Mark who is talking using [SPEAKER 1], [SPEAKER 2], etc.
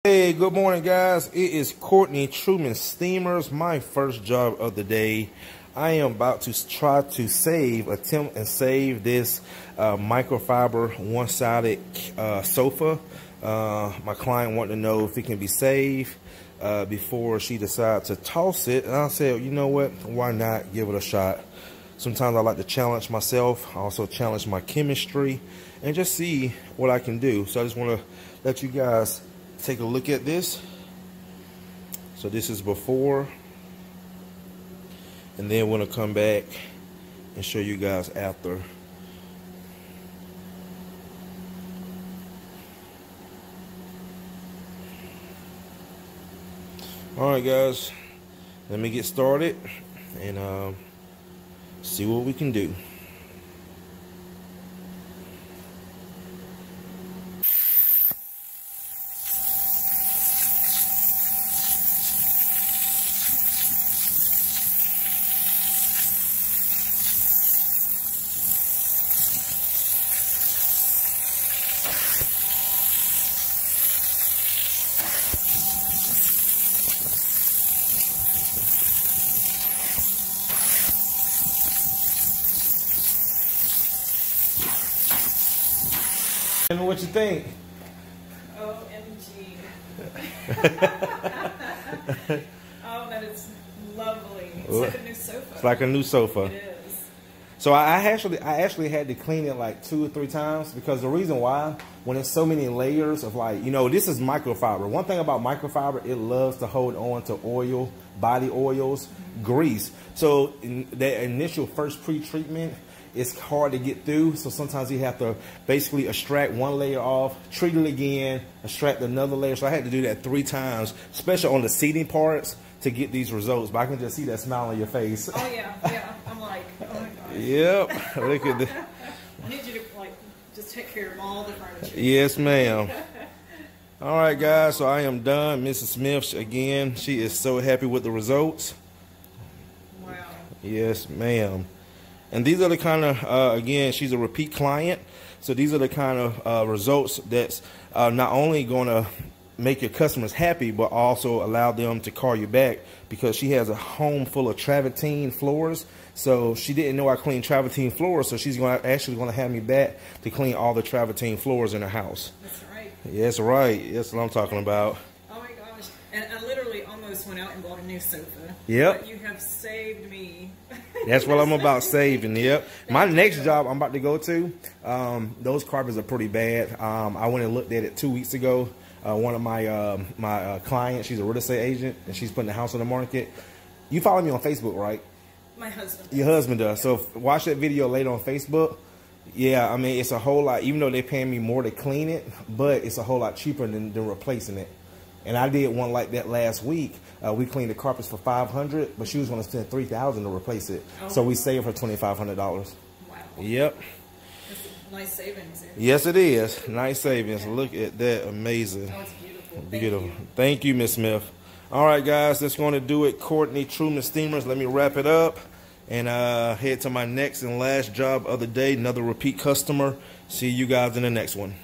[SPEAKER 1] Hey, good morning, guys. It is Courtney Truman Steamers, my first job of the day. I am about to try to attempt and save this microfiber one-sided sofa. My client wanted to know if it can be saved before she decides to toss it. And I said, you know what, why not give it a shot? Sometimes I like to challenge myself. I also challenge my chemistry and just see what I can do. So I just want to let you guys take a look at this. So this is before, and then we're gonna come back and show you guys after. All right, guys, let me get started and see what we can do. Tell me what you think.
[SPEAKER 2] OMG. Oh, that is lovely. It's like a new sofa.
[SPEAKER 1] It's like a new sofa.
[SPEAKER 2] It is.
[SPEAKER 1] So I actually had to clean it like 2 or 3 times, because the reason why, when there's so many layers of, like, you know, this is microfiber. One thing about microfiber, it loves to hold on to oil, body oils, grease. So in that initial first pre-treatment, it's hard to get through, so sometimes you have to basically extract one layer off, treat it again, extract another layer. So I had to do that 3 times, especially on the seating parts, to get these results. But I can just see that smile on your face.
[SPEAKER 2] Oh yeah. I'm like, oh my gosh.
[SPEAKER 1] Yep. Look at that.
[SPEAKER 2] I need you to just take care of all the furniture.
[SPEAKER 1] Yes, ma'am. All right, guys. So I am done. Mrs. Smith, again, she is so happy with the results.
[SPEAKER 2] Wow.
[SPEAKER 1] Yes, ma'am. And these are the kind of, again, she's a repeat client. So these are the kind of results that's not only going to make your customers happy, but also allow them to call you back, because she has a home full of travertine floors. So she didn't know I cleaned travertine floors, so she's actually going to have me back to clean all the travertine floors in her house.
[SPEAKER 2] That's right.
[SPEAKER 1] Yes, right. That's what I'm talking about.
[SPEAKER 2] Oh my gosh. And I literally almost went out and bought a new sofa.
[SPEAKER 1] Yep.
[SPEAKER 2] But you have saved me.
[SPEAKER 1] That's what I'm about, saving. Yep. My next job I'm about to go to, those carpets are pretty bad. I went and looked at it 2 weeks ago. One of my clients, she's a real estate agent, and she's putting the house on the market. You follow me on Facebook, right?
[SPEAKER 2] My husband does.
[SPEAKER 1] Your husband does. So watch that video later on Facebook. Yeah, I mean, it's a whole lot, even though they're paying me more to clean it, but it's a whole lot cheaper than replacing it. And I did one like that last week. We cleaned the carpets for $500, but she was going to spend $3,000 to replace it. Oh. So we saved her $2,500. Wow. Yep.
[SPEAKER 2] That's a nice savings.
[SPEAKER 1] Yes, it is. Nice savings. Look at that. Amazing.
[SPEAKER 2] Oh, it's beautiful.
[SPEAKER 1] Beautiful. Thank you, Miss Smith. All right, guys, that's going to do it. Courtney Truman Steamers. Let me wrap it up and head to my next and last job of the day. Another repeat customer. See you guys in the next one.